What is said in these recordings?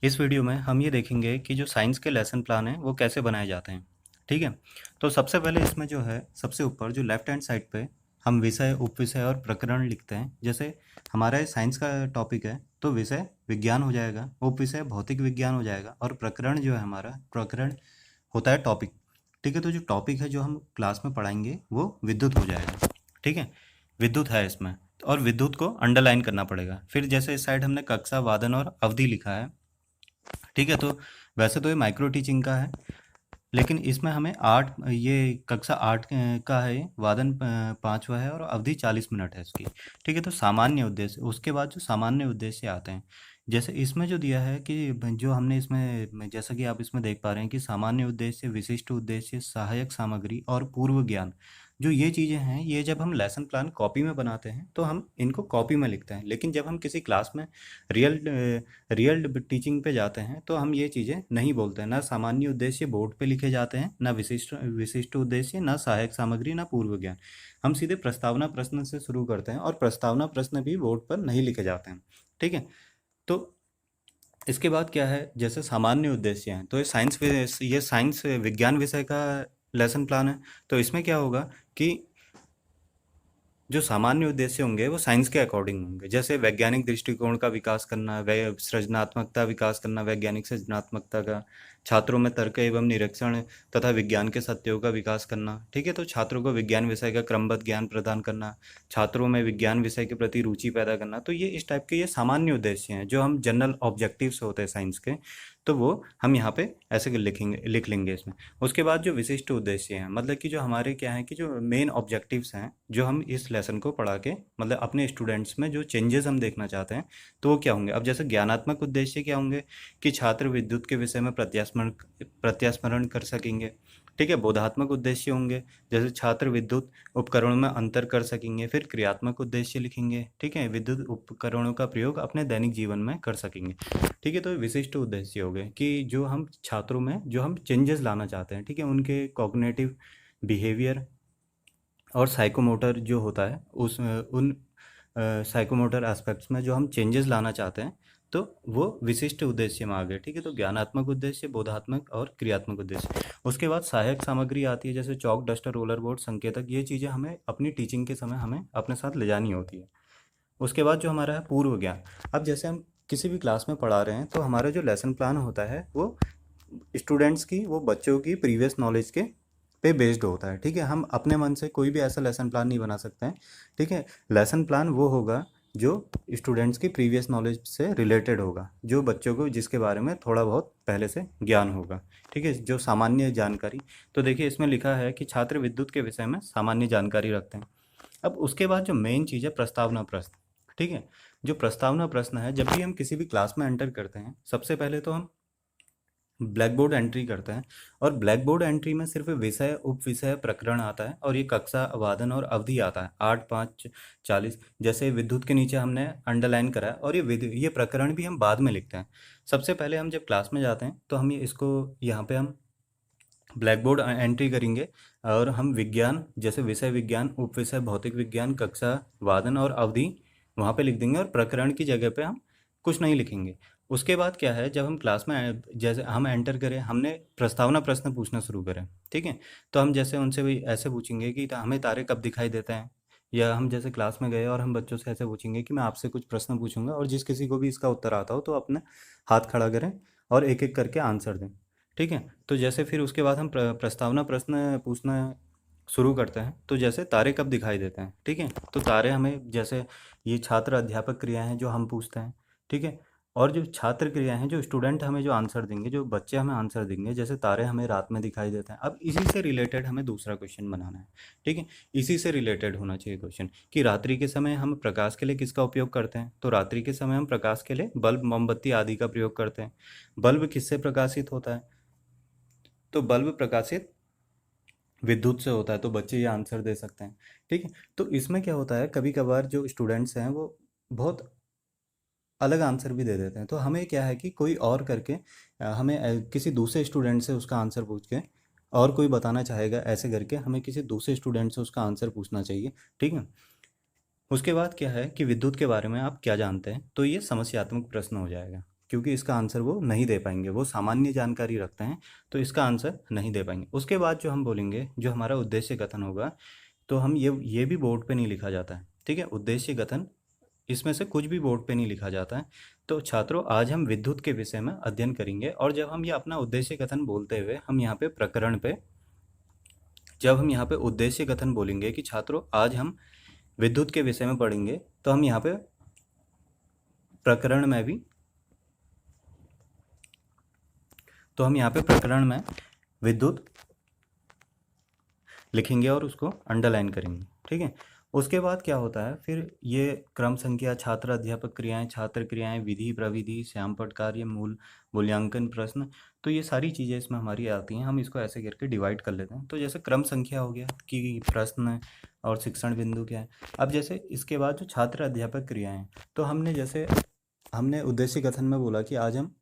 इस वीडियो में हम ये देखेंगे कि जो साइंस के लेसन प्लान हैं वो कैसे बनाए जाते हैं। ठीक है। तो सबसे पहले इसमें जो है सबसे ऊपर जो लेफ्ट हैंड साइड पे हम विषय उपविषय और प्रकरण लिखते हैं। जैसे हमारा साइंस का टॉपिक है तो विषय विज्ञान हो जाएगा, उपविषय भौतिक विज्ञान हो जाएगा और प्रकरण जो है हमारा प्रकरण होता है टॉपिक। ठीक है। तो जो टॉपिक है जो हम क्लास में पढ़ाएंगे वो विद्युत हो जाएगा। ठीक है। विद्युत है इसमें और विद्युत को अंडरलाइन करना पड़ेगा। फिर जैसे इस साइड हमने कक्षा वादन और अवधि लिखा है। ठीक है। तो वैसे तो ये माइक्रो टीचिंग का है, लेकिन इसमें हमें आठ ये कक्षा आठ का है, ये वादन पाँचवा है और अवधि 40 मिनट है इसकी। ठीक है। तो सामान्य उद्देश्य, उसके बाद जो सामान्य उद्देश्य आते हैं, जैसे इसमें जो दिया है कि जो हमने इसमें जैसा कि आप इसमें देख पा रहे हैं कि सामान्य उद्देश्य, विशिष्ट उद्देश्य, सहायक सामग्री और पूर्व ज्ञान, जो ये चीज़ें हैं ये जब हम लेसन प्लान कॉपी में बनाते हैं तो हम इनको कॉपी में लिखते हैं, लेकिन जब हम किसी क्लास में रियल रियल टीचिंग पे जाते हैं तो हम ये चीज़ें नहीं बोलते हैं। ना सामान्य उद्देश्य बोर्ड पे लिखे जाते हैं, ना विशिष्ट विशिष्ट उद्देश्य, ना सहायक सामग्री, ना पूर्व ज्ञान। हम सीधे प्रस्तावना प्रश्न से शुरू करते हैं और प्रस्तावना प्रश्न भी बोर्ड पर नहीं लिखे जाते हैं। ठीक है। तो इसके बाद क्या है, जैसे सामान्य उद्देश्य हैं तो ये साइंस विज्ञान विषय का लेसन प्लान है। तो इसमें क्या होगा कि जो सामान्य उद्देश्य होंगे वो साइंस के अकॉर्डिंग होंगे। जैसे वैज्ञानिक दृष्टिकोण का विकास करना, वै सृजनात्मकता विकास करना, वैज्ञानिक सृजनात्मकता का, छात्रों में तर्क एवं निरीक्षण तथा विज्ञान के सत्यों का विकास करना। ठीक है। तो छात्रों को विज्ञान विषय का क्रमबद्ध ज्ञान प्रदान करना, छात्रों में विज्ञान विषय के प्रति रुचि पैदा करना। तो ये इस टाइप के ये सामान्य उद्देश्य हैं जो हम जनरल ऑब्जेक्टिव्स होते हैं साइंस के। तो वो हम यहाँ पे ऐसे लिख लेंगे इसमें। उसके बाद जो विशिष्ट उद्देश्य हैं, मतलब कि जो हमारे क्या है कि जो मेन ऑब्जेक्टिव्स हैं जो हम इस लेसन को पढ़ा के मतलब अपने स्टूडेंट्स में जो चेंजेस हम देखना चाहते हैं तो वो क्या होंगे। अब जैसे ज्ञानात्मक उद्देश्य क्या होंगे कि छात्र विद्युत के विषय में प्रत्यास्मरण कर सकेंगे। ठीक है। बोधात्मक उद्देश्य होंगे जैसे छात्र विद्युत उपकरणों में अंतर कर सकेंगे। फिर क्रियात्मक उद्देश्य लिखेंगे। ठीक है। विद्युत उपकरणों का प्रयोग अपने दैनिक जीवन में कर सकेंगे। ठीक है। तो विशिष्ट उद्देश्य हो गए कि जो हम छात्रों में जो हम चेंजेस लाना चाहते हैं। ठीक है। उनके कॉग्निटिव बिहेवियर और साइकोमोटर जो होता है उस उन साइकोमोटर एस्पेक्ट्स में जो हम चेंजेस लाना चाहते हैं तो वो विशिष्ट उद्देश्य में आ गए। ठीक है। तो ज्ञानात्मक उद्देश्य, बोधात्मक और क्रियात्मक उद्देश्य। उसके बाद सहायक सामग्री आती है जैसे चौक, डस्टर, रोलर बोर्ड, संकेतक। ये चीज़ें हमें अपनी टीचिंग के समय हमें अपने साथ ले जानी होती है। उसके बाद जो हमारा है पूर्व ज्ञान। अब जैसे हम किसी भी क्लास में पढ़ा रहे हैं तो हमारा जो लेसन प्लान होता है वो स्टूडेंट्स की, वो बच्चों की प्रीवियस नॉलेज के पे बेस्ड होता है। ठीक है। हम अपने मन से कोई भी ऐसा लेसन प्लान नहीं बना सकते हैं। ठीक है। लेसन प्लान वो होगा जो स्टूडेंट्स की प्रीवियस नॉलेज से रिलेटेड होगा, जो बच्चों को जिसके बारे में थोड़ा बहुत पहले से ज्ञान होगा। ठीक है। जो सामान्य जानकारी, तो देखिए इसमें लिखा है कि छात्र विद्युत के विषय में सामान्य जानकारी रखते हैं। अब उसके बाद जो मेन चीज़ है प्रस्तावना प्रश्न। ठीक है। जो प्रस्तावना प्रश्न है, जब भी हम किसी भी क्लास में एंटर करते हैं सबसे पहले तो हम ब्लैक बोर्ड एंट्री करते हैं। और ब्लैक बोर्ड एंट्री में सिर्फ विषय, उपविषय, प्रकरण आता है और ये कक्षा, वादन और अवधि आता है 8, 5, 40। जैसे विद्युत के नीचे हमने अंडरलाइन करा है और ये प्रकरण भी हम बाद में लिखते हैं। सबसे पहले हम जब क्लास में जाते हैं तो हम ये इसको यहाँ पे हम ब्लैक बोर्ड एंट्री करेंगे और हम विज्ञान जैसे विषय विज्ञान, उपविषय भौतिक विज्ञान, कक्षा, वादन और अवधि वहाँ पे लिख देंगे और प्रकरण की जगह पे हम कुछ नहीं लिखेंगे। उसके बाद क्या है, जब हम क्लास में जैसे हम एंटर करें, हमने प्रस्तावना प्रश्न पूछना शुरू करें। ठीक है। तो हम जैसे उनसे भी ऐसे पूछेंगे कि हमें तारे कब दिखाई देते हैं, या हम जैसे क्लास में गए और हम बच्चों से ऐसे पूछेंगे कि मैं आपसे कुछ प्रश्न पूछूंगा और जिस किसी को भी इसका उत्तर आता हो तो अपने हाथ खड़ा करें और एक एक करके आंसर दें। ठीक है। तो जैसे फिर उसके बाद हम प्रस्तावना प्रश्न पूछना शुरू करते हैं। तो जैसे तारे कब दिखाई देते हैं। ठीक है। तो तारे हमें जैसे ये छात्र अध्यापक क्रियाएं हैं जो हम पूछते हैं। ठीक है। और जो छात्र क्रियाएं हैं जो स्टूडेंट हमें जो आंसर देंगे, जो बच्चे हमें आंसर देंगे, जैसे तारे हमें रात में दिखाई देते हैं। अब इसी से रिलेटेड हमें दूसरा क्वेश्चन बनाना है। ठीक है। इसी से रिलेटेड होना चाहिए क्वेश्चन कि रात्रि के समय हम प्रकाश के लिए किसका उपयोग करते हैं। तो रात्रि के समय हम प्रकाश के लिए बल्ब, मोमबत्ती आदि का प्रयोग करते हैं। बल्ब किससे प्रकाशित होता है, तो बल्ब प्रकाशित विद्युत से होता है। तो बच्चे ये आंसर दे सकते हैं। ठीक है। तो इसमें क्या होता है, कभी कभार जो स्टूडेंट्स हैं वो बहुत अलग आंसर भी दे देते हैं। तो हमें क्या है कि कोई और करके हमें किसी दूसरे स्टूडेंट से उसका आंसर पूछ के, और कोई बताना चाहेगा ऐसे करके हमें किसी दूसरे स्टूडेंट से उसका आंसर पूछना चाहिए। ठीक है। उसके बाद क्या है कि विद्युत के बारे में आप क्या जानते हैं, तो ये समस्यात्मक प्रश्न हो जाएगा। क्योंकि इसका आंसर वो नहीं दे पाएंगे, वो सामान्य जानकारी रखते हैं तो इसका आंसर नहीं दे पाएंगे। उसके बाद जो हम बोलेंगे, जो हमारा उद्देश्य कथन होगा, तो हम ये भी बोर्ड पे नहीं लिखा जाता है, ठीक है। उद्देश्य कथन इसमें से कुछ भी बोर्ड पे नहीं लिखा जाता है। तो छात्रों, आज हम विद्युत के विषय में अध्ययन करेंगे, और जब हम ये अपना उद्देश्य कथन बोलते हुए हम यहाँ पे प्रकरण पे, जब हम यहाँ पे उद्देश्य कथन बोलेंगे कि छात्रों आज हम विद्युत के विषय में पढ़ेंगे, तो हम यहाँ पे प्रकरण में भी, तो हम यहाँ पे प्रकरण में विद्युत लिखेंगे और उसको अंडरलाइन करेंगे, ठीक है। उसके बाद क्या होता है, फिर ये क्रम संख्या, छात्र अध्यापक क्रियाएं, छात्र क्रियाएं, विधि प्रविधि, श्यामपट्ट कार्य, मूल्यांकन प्रश्न, तो ये सारी चीज़ें इसमें हमारी आती हैं। हम इसको ऐसे करके डिवाइड कर लेते हैं। तो जैसे क्रम संख्या हो गया कि प्रश्न और शिक्षण बिंदु क्या है। अब जैसे इसके बाद जो छात्र अध्यापक क्रियाएं, तो हमने उद्देश्य कथन में बोला कि आज हम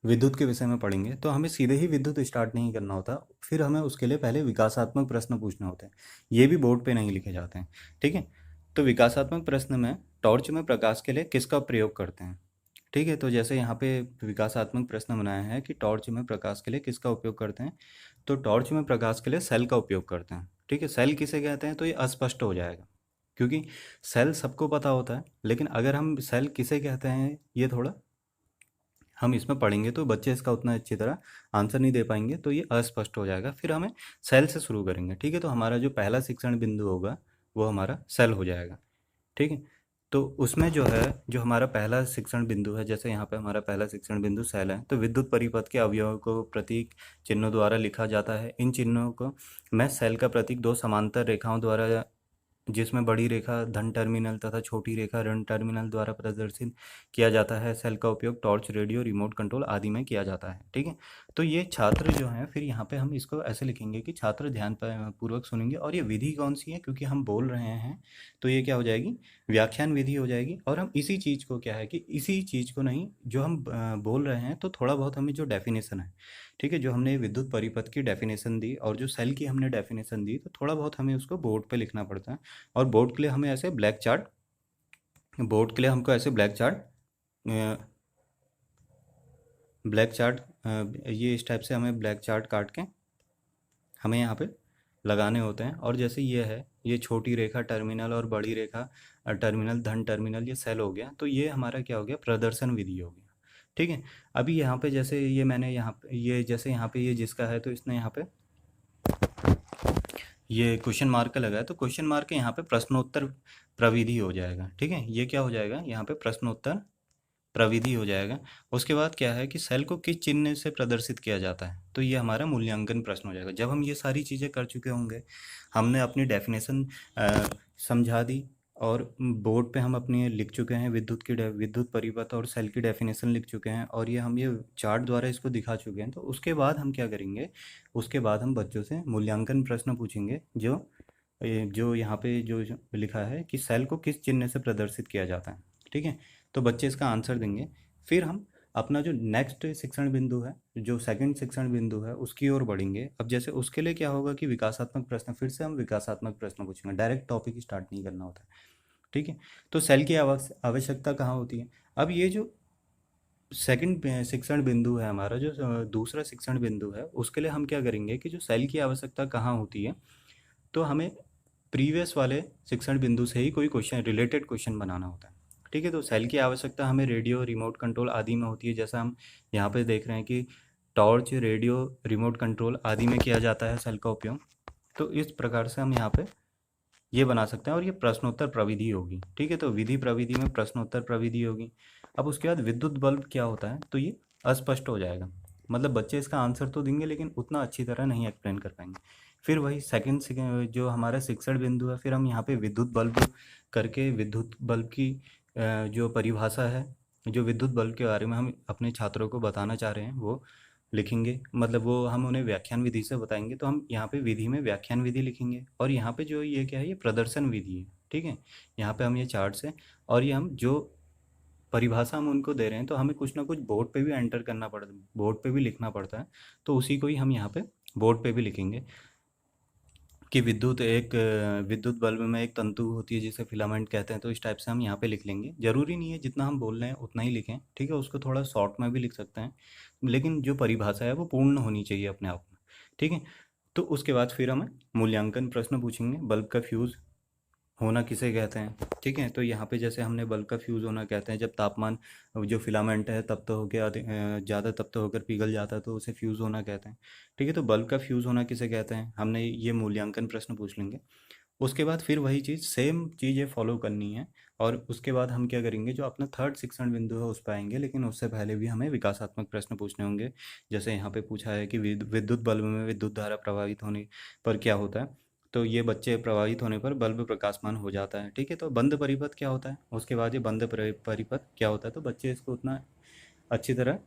विद्युत के विषय में पढ़ेंगे, तो हमें सीधे ही विद्युत स्टार्ट नहीं करना होता, फिर हमें उसके लिए पहले विकासात्मक प्रश्न पूछना होते हैं। ये भी बोर्ड पे नहीं लिखे जाते हैं, ठीक है। तो विकासात्मक प्रश्न में टॉर्च में प्रकाश के लिए किसका प्रयोग करते हैं, ठीक है। तो जैसे यहाँ पे विकासात्मक प्रश्न बनाया है कि टॉर्च में प्रकाश के लिए किसका उपयोग करते हैं, तो टॉर्च में प्रकाश के लिए सेल का उपयोग करते हैं, ठीक है। सेल किसे कहते हैं, तो ये अस्पष्ट हो जाएगा, क्योंकि सेल सबको पता होता है, लेकिन अगर हम सेल किसे कहते हैं ये थोड़ा हम इसमें पढ़ेंगे तो बच्चे इसका उतना अच्छी तरह आंसर नहीं दे पाएंगे, तो ये अस्पष्ट हो जाएगा। फिर हमें सेल से शुरू करेंगे, ठीक है। तो हमारा जो पहला शिक्षण बिंदु होगा वो हमारा सेल हो जाएगा, ठीक है। तो उसमें जो है, जो हमारा पहला शिक्षण बिंदु है, जैसे यहाँ पे हमारा पहला शिक्षण बिंदु सेल है, तो विद्युत परिपथ के अवयवों को प्रतीक चिन्हों द्वारा लिखा जाता है। इन चिन्हों को मैं सेल का प्रतीक दो समांतर रेखाओं द्वारा, जिसमें बड़ी रेखा धन टर्मिनल तथा छोटी रेखा ऋण टर्मिनल द्वारा प्रदर्शित किया जाता है। सेल का उपयोग टॉर्च, रेडियो, रिमोट कंट्रोल आदि में किया जाता है, ठीक है। तो ये छात्र जो हैं, फिर यहाँ पे हम इसको ऐसे लिखेंगे कि छात्र ध्यान पूर्वक सुनेंगे। और ये विधि कौन सी है, क्योंकि हम बोल रहे हैं, तो ये क्या हो जाएगी, व्याख्यान विधि हो जाएगी। और हम इसी चीज़ को क्या है कि इसी चीज़ को नहीं, जो हम बोल रहे हैं, तो थोड़ा बहुत हमें जो डेफिनेशन है, ठीक है, जो हमने विद्युत परिपथ की डेफिनेशन दी और जो सेल की हमने डेफिनेशन दी, तो थोड़ा बहुत हमें उसको बोर्ड पे लिखना पड़ता है। और बोर्ड के लिए हमें ऐसे ब्लैक चार्ट, बोर्ड के लिए हमको ऐसे ब्लैक चार्ट, ये इस टाइप से हमें ब्लैक चार्ट काट के हमें यहाँ पे लगाने होते हैं। और जैसे ये है, ये छोटी रेखा टर्मिनल और बड़ी रेखा टर्मिनल धन टर्मिनल, ये सेल हो गया। तो ये हमारा क्या हो गया, प्रदर्शन विधि हो गया, ठीक है। अभी यहाँ पे जैसे ये मैंने यहाँ पे ये जैसे यहाँ पे ये जिसका है, तो इसने यहाँ पे ये क्वेश्चन मार्क का लगा है, तो क्वेश्चन मार्क के यहाँ पे प्रश्नोत्तर प्रविधि हो जाएगा, ठीक है। ये क्या हो जाएगा, यहाँ पे प्रश्नोत्तर प्रविधि हो जाएगा। उसके बाद क्या है कि सेल को किस चिन्ह से प्रदर्शित किया जाता है, तो ये हमारा मूल्यांकन प्रश्न हो जाएगा। जब हम ये सारी चीज़ें कर चुके होंगे, हमने अपनी डेफिनेशन समझा दी, और बोर्ड पे हम अपनी लिख चुके हैं, विद्युत परिपथ और सेल की डेफिनेशन लिख चुके हैं, और ये हम ये चार्ट द्वारा इसको दिखा चुके हैं। तो उसके बाद हम क्या करेंगे, उसके बाद हम बच्चों से मूल्यांकन प्रश्न पूछेंगे, जो यहाँ पे जो लिखा है कि सेल को किस चिन्ह से प्रदर्शित किया जाता है, ठीक है। तो बच्चे इसका आंसर देंगे। फिर हम अपना जो नेक्स्ट शिक्षण बिंदु है, जो सेकंड शिक्षण बिंदु है, उसकी ओर बढ़ेंगे। अब जैसे उसके लिए क्या होगा कि विकासात्मक प्रश्न, फिर से हम विकासात्मक प्रश्न पूछेंगे, डायरेक्ट टॉपिक स्टार्ट नहीं करना होता है, ठीक है। तो सेल की आवश्यकता कहाँ होती है। अब ये जो सेकंड शिक्षण बिंदु है हमारा, जो दूसरा शिक्षण बिंदु है, उसके लिए हम क्या करेंगे कि जो सेल की आवश्यकता कहाँ होती है, तो हमें प्रीवियस वाले शिक्षण बिंदु से ही कोई क्वेश्चन, रिलेटेड क्वेश्चन बनाना होता है, ठीक है। तो सेल की आवश्यकता हमें रेडियो, रिमोट कंट्रोल आदि में होती है। जैसा हम यहाँ पे देख रहे हैं कि टॉर्च, रेडियो, रिमोट कंट्रोल आदि में किया जाता है सेल का उपयोग। तो इस प्रकार से हम यहाँ पे ये बना सकते हैं, और ये प्रश्नोत्तर प्रविधि होगी, ठीक है। तो विधि प्रविधि में प्रश्नोत्तर प्रविधि होगी। अब उसके बाद विद्युत बल्ब क्या होता है, तो ये अस्पष्ट हो जाएगा, मतलब बच्चे इसका आंसर तो देंगे लेकिन उतना अच्छी तरह नहीं एक्सप्लेन कर पाएंगे। फिर वही सेकंड जो हमारा शिक्षण बिंदु है, फिर हम यहाँ पे विद्युत बल्ब करके विद्युत बल्ब की जो परिभाषा है, जो विद्युत बल्ब के बारे में हम अपने छात्रों को बताना चाह रहे हैं, वो लिखेंगे। मतलब वो हम उन्हें व्याख्यान विधि से बताएंगे, तो हम यहाँ पे विधि में व्याख्यान विधि लिखेंगे। और यहाँ पे जो ये क्या है, ये प्रदर्शन विधि है, ठीक है। यहाँ पे हम ये चार्ट से, और ये हम जो परिभाषा हम उनको दे रहे हैं, तो हमें कुछ ना कुछ बोर्ड पे भी एंटर करना पड़ता है, बोर्ड पे भी लिखना पड़ता है, तो उसी को ही हम यहाँ पे बोर्ड पे भी लिखेंगे। कि विद्युत बल्ब में एक तंतु होती है जिसे फिलामेंट कहते हैं, तो इस टाइप से हम यहाँ पे लिख लेंगे। ज़रूरी नहीं है जितना हम बोल रहे हैं उतना ही लिखें, ठीक है, उसको थोड़ा शॉर्ट में भी लिख सकते हैं, लेकिन जो परिभाषा है वो पूर्ण होनी चाहिए अपने आप में, ठीक है। तो उसके बाद फिर हमें मूल्यांकन प्रश्न पूछेंगे। बल्ब का फ्यूज़ होना किसे कहते हैं, ठीक है। तो यहाँ पे जैसे हमने बल्ब का फ्यूज़ होना कहते हैं जब तापमान जो फिलामेंट है तब तो ज़्यादा तब तो होकर पिघल जाता है, तो उसे फ्यूज़ होना कहते हैं, ठीक है। तो बल्ब का फ्यूज़ होना किसे कहते हैं, हमने ये मूल्यांकन प्रश्न पूछ लेंगे। उसके बाद फिर वही चीज़ सेम चीज़ें फॉलो करनी है, और उसके बाद हम क्या करेंगे, जो अपना थर्ड शिक्षण बिंदु है उस पर आएंगे, लेकिन उससे पहले भी हमें विकासात्मक प्रश्न पूछने होंगे। जैसे यहाँ पे पूछा है कि विद्युत बल्ब में विद्युत धारा प्रवाहित होने पर क्या होता है, तो ये बच्चे प्रवाहित होने पर बल्ब प्रकाशमान हो जाता है, ठीक है। तो बंद परिपथ क्या होता है, उसके बाद ये बंद परिपथ क्या होता है, तो बच्चे इसको उतना अच्छी तरह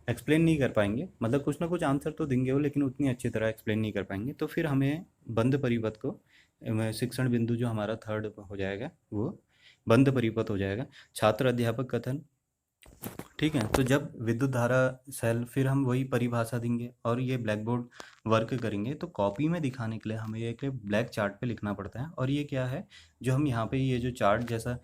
एक्सप्लेन नहीं कर पाएंगे, मतलब कुछ ना कुछ आंसर तो देंगे वो, लेकिन उतनी अच्छी तरह एक्सप्लेन नहीं कर पाएंगे। तो फिर हमें बंद परिपथ को शिक्षण बिंदु जो हमारा थर्ड हो जाएगा वो बंद परिपथ हो जाएगा। छात्र अध्यापक कथन, ठीक है। तो जब विद्युत धारा सेल, फिर हम वही परिभाषा देंगे और ये ब्लैक बोर्ड वर्क करेंगे। तो कॉपी में दिखाने के लिए हमें एक ब्लैक चार्ट पे लिखना पड़ता है, और ये क्या है, जो हम यहाँ पे ये जो चार्ट जैसा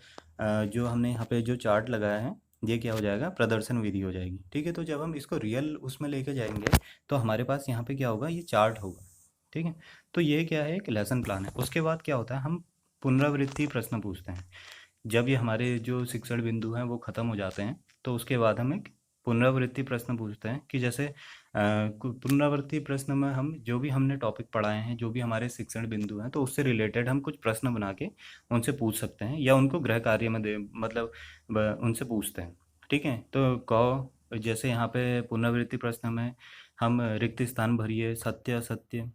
जो हमने यहाँ पे जो चार्ट लगाया है, ये क्या हो जाएगा, प्रदर्शन विधि हो जाएगी, ठीक है। तो जब हम इसको रियल उसमें लेके जाएंगे तो हमारे पास यहाँ पे क्या होगा, ये चार्ट होगा, ठीक है। तो ये क्या है, एक लेसन प्लान है। उसके बाद क्या होता है, हम पुनरावृत्ति प्रश्न पूछते हैं। जब ये हमारे जो शिक्षण बिंदु हैं वो ख़त्म हो जाते हैं, तो उसके बाद हम एक पुनरावृत्ति प्रश्न पूछते हैं कि जैसे पुनरावृत्ति प्रश्न में हम जो भी हमने टॉपिक पढ़ाए हैं, जो भी हमारे शिक्षण बिंदु हैं, तो उससे रिलेटेड हम कुछ प्रश्न बना के उनसे पूछ सकते हैं, या उनको गृह कार्य में दे मतलब उनसे पूछते हैं, ठीक है। तो जैसे यहाँ पे पुनरावृत्ति प्रश्न में हम रिक्त स्थान भरिए, सत्य असत्य,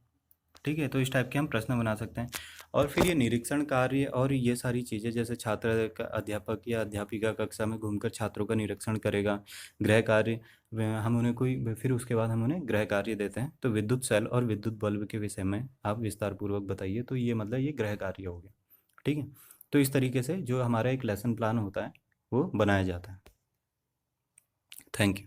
ठीक है। तो इस टाइप के हम प्रश्न बना सकते हैं। और फिर ये निरीक्षण कार्य और ये सारी चीज़ें, जैसे अध्यापक या अध्यापिका कक्षा में घूमकर छात्रों का निरीक्षण करेगा, गृह कार्य हम उन्हें कोई, फिर उसके बाद हम उन्हें गृह कार्य देते हैं। तो विद्युत सेल और विद्युत बल्ब के विषय में आप विस्तार पूर्वक बताइए, तो ये मतलब ये गृह कार्य हो गया, ठीक है। तो इस तरीके से जो हमारा एक लेसन प्लान होता है वो बनाया जाता है। Thank you.